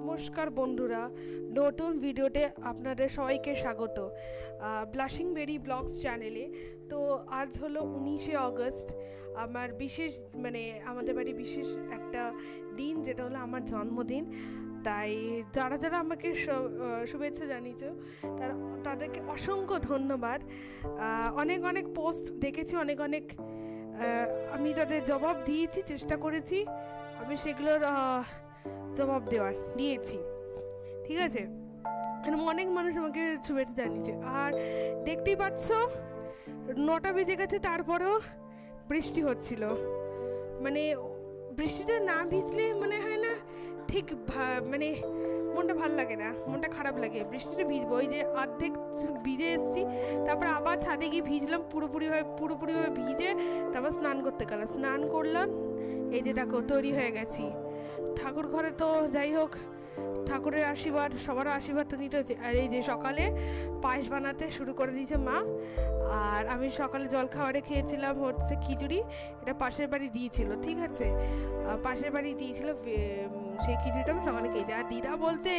নমস্কার বন্ধুরা, নতুন ভিডিওতে আপনাদের সবাইকে স্বাগত ব্লাশিং বেরি ব্লগস চ্যানেলে। তো আজ হলো 19শে অগস্ট, আমার বিশেষ আমাদের বাড়ি বিশেষ একটা দিন, যেটা হলো আমার জন্মদিন। তাই যারা যারা আমাকে শুভেচ্ছা জানিয়েছো তাদেরকে অসংখ্য ধন্যবাদ। অনেক অনেক পোস্ট দেখেছি, অনেক অনেক আমি তাদের জবাব দিয়েছি, চেষ্টা করেছি আমি সেগুলোর জবাব দিয়েছি, ঠিক আছে। অনেক মানুষ আমাকে শুভেচ্ছা জানিয়েছে। আর দেখতেই পাচ্ছ 9টা বেজে গেছে, তারপরেও বৃষ্টি হচ্ছিল। বৃষ্টিতে না ভিজলে মনে হয় না ঠিক, মনটা ভালো লাগে না, মনটা খারাপ লাগে। বৃষ্টিতে ভিজবো, ওই যে অর্ধেক ভিজে এসেছি, তারপর আবার ছাদে গিয়ে ভিজলাম পুরোপুরিভাবে ভিজে, তারপর স্নান করতে গেলাম। স্নান করলাম, এই যে দেখো তৈরি হয়ে গেছি। ঠাকুর ঘরে তো যাই হোক, ঠাকুরের আশীর্বাদ, সবার আশীর্বাদ তো নিতে হচ্ছে। আর এই যে সকালে পায়েস বানাতে শুরু করে দিয়েছে মা। আর আমি সকালে জলখাবারে খেয়েছিলাম হচ্ছে খিচুড়ি, এটা পাশের বাড়ি দিয়েছিল, ঠিক আছে, পাশের বাড়ি দিয়েছিল, সেই খিচুড়িটা আমি সকালে খেয়েছি। আর দিদা বলছে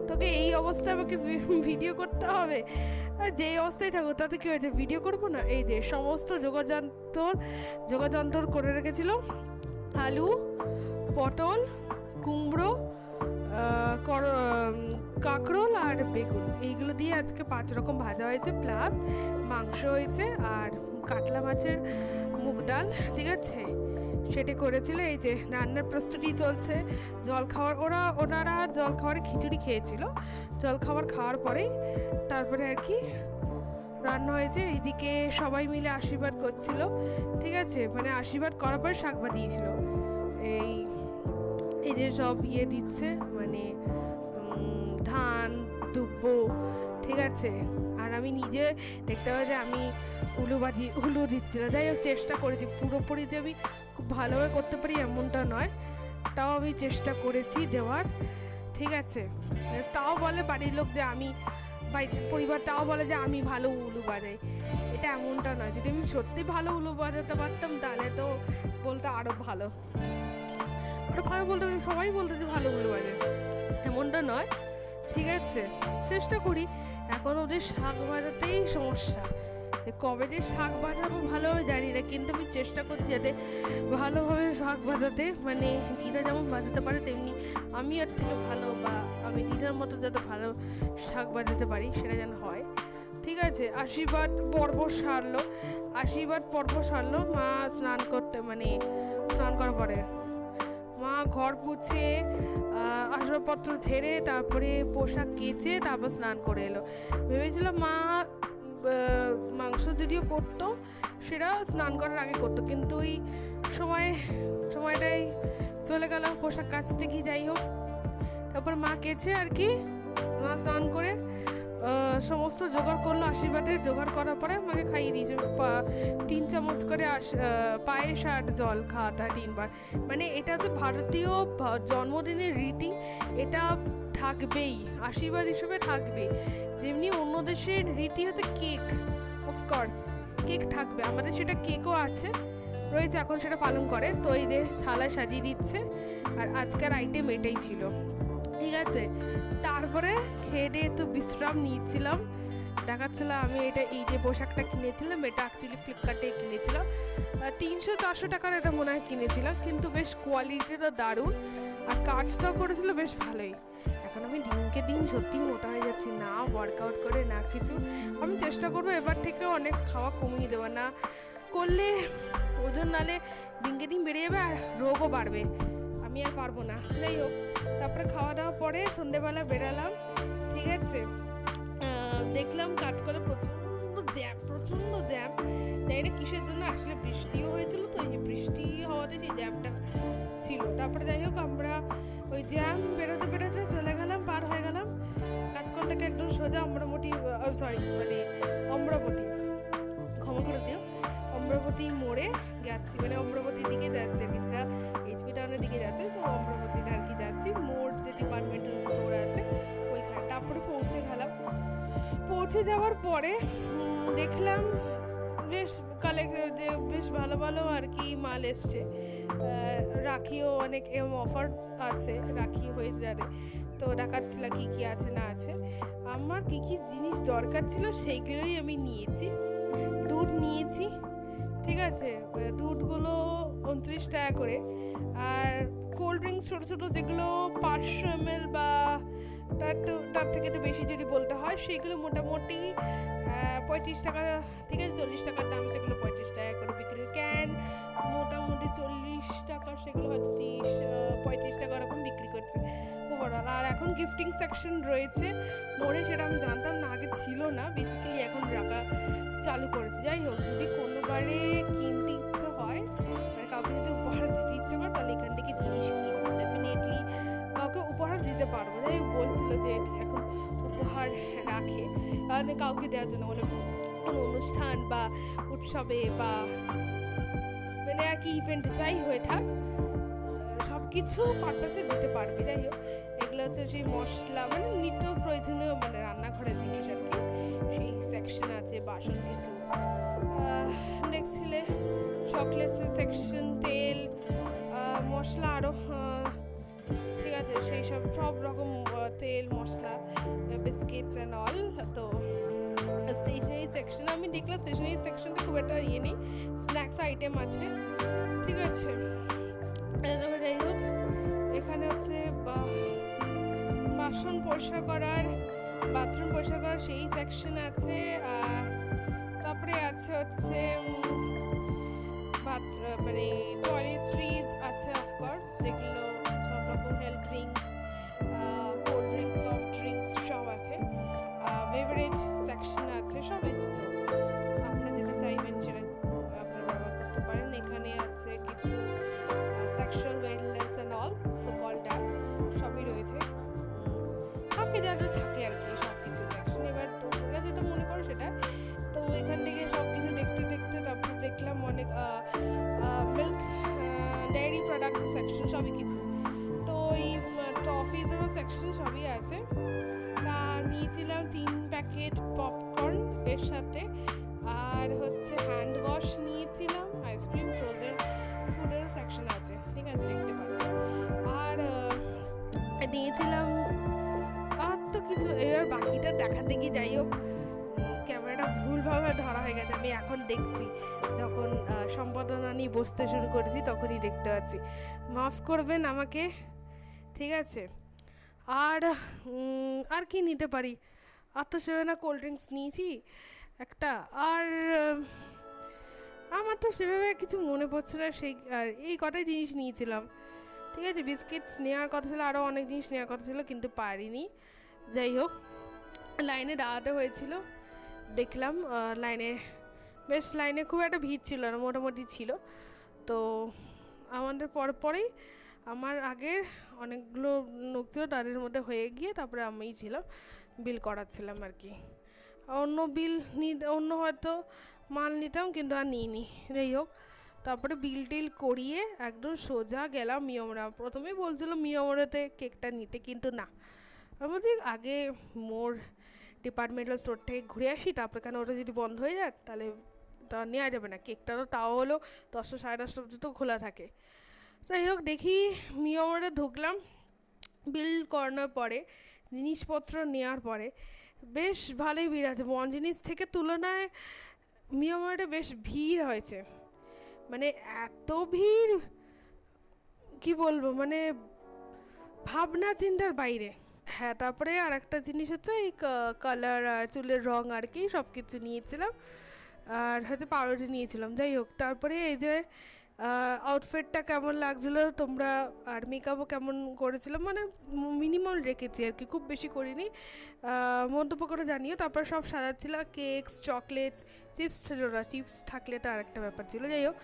তোকে এই অবস্থায় আমাকে ভিডিও করতে হবে, আর যেই অবস্থায় থাকো তাতে কী হয়েছে, ভিডিও করবো না? এই যে সমস্ত যোগাযন্ত্র করে রেখেছিল, আলু, পটল, কুমড়ো, কাঁকরোল আর বেগুন, এইগুলো দিয়ে আজকে 5 রকম ভাজা হয়েছে, প্লাস মাংস হয়েছে আর কাতলা মাছের মুগ ডাল, ঠিক আছে, সেটা করেছিল। এই যে রান্নার প্রস্তুতি চলছে। ওনারা জলখাবারে খিচুড়ি খেয়েছিল, জলখাবার খাওয়ার পরেই তারপরে আর কি রান্না হয়েছে। এইদিকে সবাই মিলে আশীর্বাদ করছিল, ঠিক আছে, আশীর্বাদ করার পরে শাক দিয়েছিল। এই যে সব দিচ্ছে, ধান দুব্ব, ঠিক আছে। আর আমি নিজে দেখতে পাই যে আমি উলু দিচ্ছিল। যাই হোক, চেষ্টা করেছি, পুরোপুরি যে আমি খুব ভালোভাবে করতে পারি এমনটা নয়, তাও আমি চেষ্টা করেছি দেওয়ার, ঠিক আছে। তাও বলে বাড়ির লোক যে পরিবারটাও বলে যে আমি ভালো উলু বাজাই, এটা এমনটা নয়। যদি আমি সত্যি ভালো উলু বাজাতে পারতাম তাহলে তো বলতে আরও ভালো বলতে, সবাই বলতো যে ভালো উলু বাজে, এমনটা নয়, ঠিক আছে। চেষ্টা করি। এখন ওদের শাক বাজাতেই সমস্যা, কবে যে শাক বাজাবো ভালোভাবে জানি না, কিন্তু আমি চেষ্টা করছি যাতে ভালোভাবে শাক বাজাতে, দিদা যেমন বাজাতে পারে তেমনি আমি ওর থেকে ভালো, বা আমি দিদার মতো যাতে ভালো শাক বাজাতে পারি সেটা যেন হয়, ঠিক আছে। আশীর্বাদ পর্ব সারলো মা স্নান করার পরে মা ঘর পুছে আসবাবপত্র ঝেড়ে তারপরে পোশাক কেচে তারপর স্নান করে এলো। ভেবেছিলাম মা মাংস যদিও করতো সেটা স্নান করার আগে করতো, কিন্তু ওই সময়টাই চলে গেল পোশাক কাচতে গিয়ে। যাই হোক, তারপর মা কেচে আর কি, মা স্নান করে সমস্ত জোগাড় করলো। আশীর্বাদের জোগাড় করার পরে আমাকে খাইয়ে দিয়েছে 3 চামচ করে পায়েস আর জল খাওয়াতে হয় 3 বার। এটা হচ্ছে ভারতীয় জন্মদিনের রীতি, এটা থাকবেই, আশীর্বাদ হিসেবে থাকবে। যেমনি অন্য দেশের রীতি হচ্ছে কেক, অফকোর্স কেক থাকবে, আমাদের সেটা কেকও রয়েছে, এখন সেটা পালন করে। তো এই যে থালায় সাজিয়ে দিচ্ছে, আর আজকের আইটেম এটাই ছিল, ঠিক আছে। তারপরে খেয়ে দিয়ে একটু বিশ্রাম নিয়েছিলাম, দেখাচ্ছিলাম আমি এই যে পোশাকটা কিনেছিলাম, এটা অ্যাকচুয়ালি ফ্লিপকার্টে কিনেছিলাম, 300-400 টাকার এটা মনে হয় কিনেছিলাম, কিন্তু বেশ কোয়ালিটিটা দারুণ, আর কাজটাও করেছিল বেশ ভালোই। এখন আমি দিনকে দিন সত্যি মোটা হয়ে যাচ্ছি, না ওয়ার্কআউট করে না কিছু। আমি চেষ্টা করবো এবার থেকে অনেক খাওয়া কমিয়ে দেওয়া, না করলে ওজন নালে দিনকে দিন বেড়ে যাবে আর রোগও বাড়বে, আমি আর পারবো না। যাই হোক, তারপরে খাওয়া দাওয়া পরে সন্ধ্যেবেলা বেরালাম, ঠিক আছে। দেখলাম কাজ করে প্রচণ্ড জ্যাম, জানি না কিসের জন্য, আসলে বৃষ্টিও হয়েছিল, তো এই বৃষ্টি হওয়াতে সেই জ্যামটা ছিল। তারপরে যাই হোক, আমরা ওই জ্যাম বেরোতে চলে গেলাম, পার হয়ে গেলাম কাজকল থেকে একদম সোজা অমরাবতী, ক্ষমা করে দিও, অমরাবতী মোড়ে যাচ্ছি, অমরাবতীর দিকে যাচ্ছে, যেটা এইচপি টাউনের দিকে যাচ্ছে, তো অমরাবতীতে আর কি যাচ্ছি। মোড় যে ডিপার্টমেন্টাল স্টোর আছে ওইখানে, তারপরে পৌঁছে যাওয়ার পরে দেখলাম বেশ ভালো আর কি মাল এসছে, রাখিও অনেক অফার আছে, রাখি হয়ে যাবে, তো দেখাচ্ছিল কি কি আছে না আছে। আমার কি কি জিনিস দরকার ছিল সেইগুলোই আমি নিয়েছি। দুধ নিয়েছি, ঠিক আছে, দুধগুলো 29 টাকা করে। আর কোল্ড ড্রিঙ্কস ছোটো ছোটো যেগুলো 500 ml বা তার থেকে একটু বেশি যদি বলতে হয়, সেগুলো মোটামুটি 35 টাকা, ঠিক আছে, 40 টাকার দাম, সেগুলো 35 টাকা করে বিক্রি। ক্যান মোটামুটি 40 টাকা, সেগুলো হয়তো 35 টাকা এরকম বিক্রি করছে ওভারঅল। আর এখন গিফটিং সেকশন রয়েছে মোড়ে, সেটা আমি জানতাম না, আগে ছিল না, বেসিক্যালি এখন রাখা চালু করেছে। যাই হোক, যদি কোনোবারে কিনতে ইচ্ছে হয়, মানে কাউকে যদি উপহার দিতে ইচ্ছে করে, তাহলে এখান থেকে জিনিস কিনবো, ডেফিনেটলি কাউকে উপহার দিতে পারবো। যাই হোক, বলছিল যে এখন উপহার রাখে মানে কাউকে দেওয়ার জন্য, বলে কোনো অনুষ্ঠান বা উৎসবে বা মানে আর কি ইভেন্ট যাই হয়ে থাক, সব কিছু পারপাসে দিতে পারবে। যাই হোক, এগুলো হচ্ছে সেই মশলা, মানে নিত্য প্রয়োজনীয়, মানে রান্নাঘরের জিনিস আর কি, সেই সেকশন আছে। বাসন কিছু দেখছিলে, চকলেটসের সেকশন, তেল, মশলা আরও, ঠিক আছে, সেই সব রকম তেল মশলা, বিস্কিটস অ্যান্ড অল। তো স্টেশনারি সেকশন আমি দেখলাম, স্টেশনারি সেকশনটা খুব একটা ইয়ে নেই, স্ন্যাক্স আইটেম আছে, ঠিক আছে। যাই হোক, এখানে হচ্ছে বাসন পরিষ্কার করার, বাথরুম পরিষ্কার করার সেই সেকশন আছে। তারপরে আছে হচ্ছে মানে টয়লেট্রিজ আছে অফকোর্স, যেগুলো সব রকম health drinks, cold drinks, soft drinks সব আছে। বেভারেজ সেকশন আছে, সব এসছে, আপনারা যেটা চাইবেন সেটা আপনারা ব্যবহার করতে পারেন। এখানে আছে কিছু sexual wellness and all, so called সবই রয়েছে, থাকে যাদের থাকে আর কি, সব কিছু সেকশন। এবার তোমরা যেটা মনে করো সেটা। তো এখান থেকে সব কিছু দেখতে দেখতে তারপর দেখলাম অনেক মিল্ক, ডেয়ারি প্রোডাক্টস সেকশন, সবই কিছু। তো এই টফিজেরও সেকশন সবই আছে। তা নিয়েছিলাম 3 প্যাকেট পপকর্ন এর সাথে, আর হচ্ছে হ্যান্ড ওয়াশ নিয়েছিলাম, আইসক্রিম, ফ্রোজেন ফুডের সেকশন আছে, ঠিক আছে, দেখতে পাচ্ছি। আর নিয়েছিলাম আর তো কিছু, এবার বাকিটা দেখাতে গিয়ে, যাই হোক, ক্যামেরাটা ভুলভাবে ধরা হয়ে গেছে। আমি এখন দেখছি, যখন সম্পাদনা নিয়ে বসতে শুরু করেছি তখনই দেখতে পাচ্ছি, মাফ করবেন আমাকে, ঠিক আছে। আর কি নিতে পারি, আর তো সেভাবে কোল্ড ড্রিঙ্কস নিয়েছি একটা, আর আমার তো সেভাবে কিছু মনে পড়ছে না, সেই আর এই কটাই জিনিস নিয়েছিলাম, ঠিক আছে। বিস্কিটস নেওয়ার কথা ছিল, আরও অনেক জিনিস নেওয়ার কথা ছিল, কিন্তু পারিনি। যাই হোক, লাইনে দাঁড়াতে হয়েছিল, দেখলাম লাইনে খুব একটা ভিড় ছিল না, মোটামুটি ছিল। তো আমাদের পরেই আমার আগের অনেকগুলো লোক ছিল, তাদের মধ্যে হয়ে গিয়ে তারপরে আমিই ছিলাম, বিল করাচ্ছিলাম আর কি। অন্য হয়তো মাল নিতাম, কিন্তু আর নিইনি। যাই হোক, তারপরে বিল করিয়ে একদম সোজা গেলাম মিয়ামরা। প্রথমেই বলছিল মিয়ামরাতে কেকটা নিতে, কিন্তু না, আমি বলছি আগে মোর ডিপার্টমেন্টাল স্টোর থেকে ঘুরে আসি, তারপরে কেন ওটা যদি বন্ধ হয়ে যায় তাহলে তা নেওয়া যাবে না। কেকটা তো তাও হলো 10টা সাড়ে 10টা পর্যন্ত খোলা থাকে। যাই হোক, দেখি মিয়ামরে ঢুকলাম, বিল করানোর পরে জিনিসপত্র নেওয়ার পরে বেশ ভালোই ভিড় আছে, মন জিনিস থেকে তুলনায় মিয়ামরে বেশ ভিড় হয়েছে, মানে এত ভিড় কি বলবো, মানে ভাবনা চিন্তার বাইরে। হ্যাঁ, তারপরে আর একটা জিনিস হচ্ছে এই কালার আর চুলের রং আর কি, সব কিছু নিয়েছিলাম, আর হচ্ছে পাউরুটি নিয়েছিলাম। যাই হোক, তারপরে এই যে আউটফিটটা কেমন লাগছিলো তোমরা, আর মেকআপও কেমন করেছিলাম, মানে মিনিমাল রেখেছি আর কি, খুব বেশি করিনি, মন্তব্য করে জানিও। তারপর সব সাজাচ্ছিল, কেকস, চকলেটস, চিপস ছিল না, চিপস থাকলে তো আর একটা ব্যাপার ছিল। যাই হোক,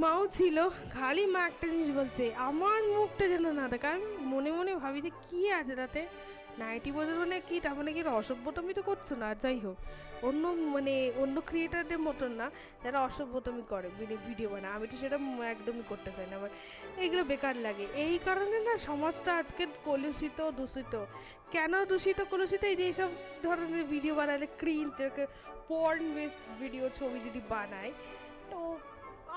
মাও ছিল, খালি মা একটা জিনিস বলছে, আমার মুখটা যেন না দেখে। আমি মনে মনে ভাবি যে কী আছে তাতে, নাইটি বোঝার মানে কি, তার মানে কি অসভ্যতমি তো করছো না। যাই হোক, অন্য ক্রিয়েটারদের মতন না, যারা অসভ্যতমি করে ভিডিও বানায়, আমি তো সেটা একদমই করতে চাই না, আমার এইগুলো বেকার লাগে। এই কারণে না সমাজটা আজকে কলুষিত, দূষিত। কেন দূষিত কলুষিত, এই যে এইসব ধরনের ভিডিও বানালে, পর্ন বেসড ভিডিও, ছবি যদি বানায়, তো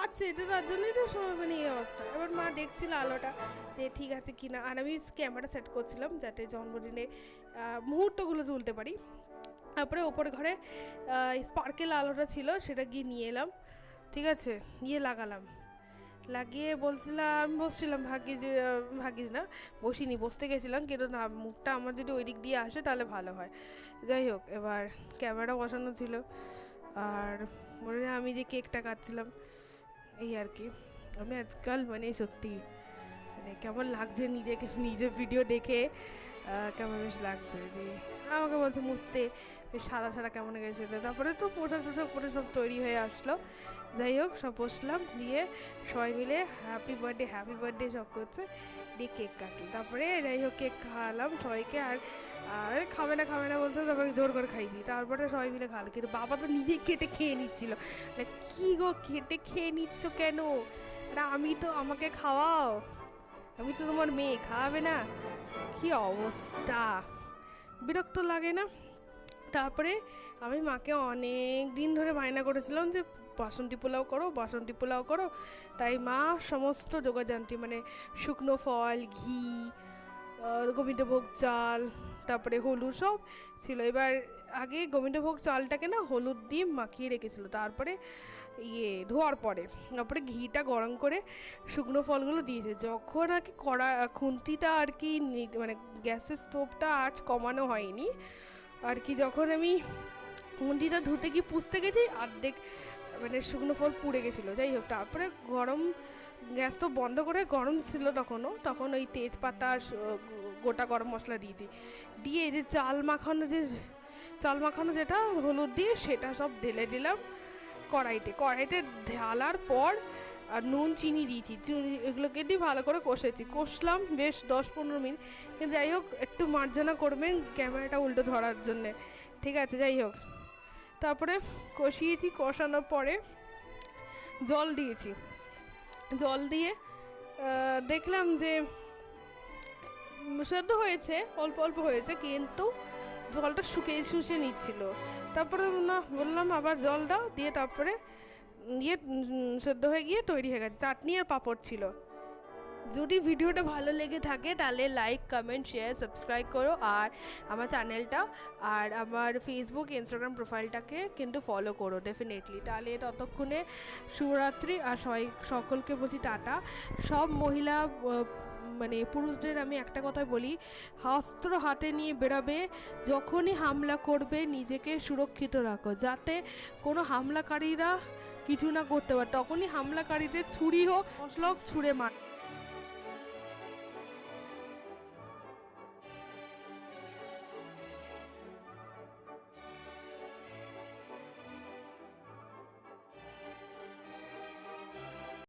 আছে, এটা তার জন্যই তো মানে এই অবস্থা। এবার মা দেখছিল আলোটা যে ঠিক আছে কি না, আর আমি ক্যামেরা সেট করছিলাম যাতে জন্মদিনে মুহূর্তগুলো তুলতে পারি। তারপরে ওপরে ঘরে স্পার্কেল আলোটা ছিল, সেটা গিয়ে নিয়ে এলাম, ঠিক আছে, নিয়ে লাগালাম। লাগিয়ে বলছিলাম, বসছিলাম, ভাগ্যিস না বসিনি, বসতে গেছিলাম, কিন্তু না, মুখটা আমার যদি ওই দিক দিয়ে আসে তাহলে ভালো হয়। যাই হোক, এবার ক্যামেরা বসানো ছিল, আর মনে হয় আমি যে কেকটা কাটছিলাম, এই আর কি। আমি আজকাল মানে সত্যি মানে কেমন লাগছে নিজে ভিডিও দেখে, কেমন বেশ লাগছে যে আমাকে বলছে মুছতে, বেশ সাদা সাদা কেমন গেছে। তারপরে তো পোশাক টোশাক পরে সব তৈরি হয়ে আসলো। যাই হোক, সব বসলাম, দিয়ে সবাই মিলে হ্যাপি বার্থডে সব করছে, দিয়ে কেক কাটলো। তারপরে যাই হোক কেক খাওয়ালাম সবাইকে, আর খাবে না বলছিল, তারপরে জোর করে খাইছি। তারপরে সবাই মিলে খাওয়ালো, কিন্তু বাবা তো নিজেই কেটে খেয়ে নিচ্ছিল। কি গো, কেটে খেয়ে নিচ্ছ কেন? আমি তো, আমাকে খাওয়াও, আমি তো তোমার মেয়ে, খাওয়াবে না? কি অবস্থা, বিরক্ত লাগে না? তারপরে আমি মাকে অনেক দিন ধরে বায়না করেছিলাম যে বাসন্তী পোলাও করো। তাই মা সমস্ত জোগাড়যন্ত্রী মানে শুকনো ফল, ঘি, গোবিন্দভোগ চাল, তারপরে হলুদ সব ছিল। এবার আগে গোবিন্দভোগ চালটাকে না হলুদ দিয়ে মাখিয়ে রেখেছিল, তারপরে ধোয়ার পরে তারপরে ঘিটা গরম করে শুকনো ফলগুলো দিয়েছে। যখন আর কি খুন্তিটা আর কি মানে গ্যাসের স্টোভটা আঁচ কমানো হয়নি আর কি, যখন আমি খুন্তিটা ধুতে গিয়ে পুষতে গেছি, অর্ধেক মানে শুকনো ফল পুড়ে গেছিলো। যাই হোক, তারপরে গ্যাস তো বন্ধ করে, গরম ছিল তখন ওই তেজপাতা গোটা গরম মশলা দিয়েছি, দিয়ে এই যে চাল মাখানো যেটা হলুদ দিয়ে সেটা সব ঢেলে দিলাম কড়াইতে ঢালার পর আর নুন চিনি দিয়েছি, এগুলোকে দিয়ে ভালো করে কষলাম বেশ 10-15 মিনিট। কিন্তু যাই হোক, একটু মার্জনা করবেন ক্যামেরাটা উল্টো ধরার জন্যে, ঠিক আছে। যাই হোক, তারপরে কষানোর পরে জল দিয়ে দেখলাম যে সেদ্ধ হয়েছে, অল্প অল্প হয়েছে, কিন্তু জলটা শুষে নিচ্ছিল। তারপরে না বললাম আবার জল দাও, দিয়ে তারপরে সেদ্ধ হয়ে গিয়ে তৈরি হয়ে গেছে। চাটনি আর পাঁপড় ছিল। যদি ভিডিওটা ভালো লেগে থাকে তাহলে লাইক, কমেন্ট, শেয়ার, সাবস্ক্রাইব করো, আর আমার চ্যানেলটা আর আমার ফেসবুক, ইনস্টাগ্রাম প্রোফাইলটাকে কিন্তু ফলো করো ডেফিনেটলি। তাহলে ততক্ষণে শুভরাত্রি, আর সকলকে বলছি টাটা। সব মহিলা মানে পুরুষদের আমি একটা কথাই বলি, অস্ত্র হাতে নিয়ে বেরাবে, যখনই হামলা করবে নিজেকে সুরক্ষিত রাখো, যাতে কোনো হামলাকারীরা কিছু না করতে পারে। তখনই হামলাকারীদের ছুরি হোক, মশলক ছুঁড়ে মার।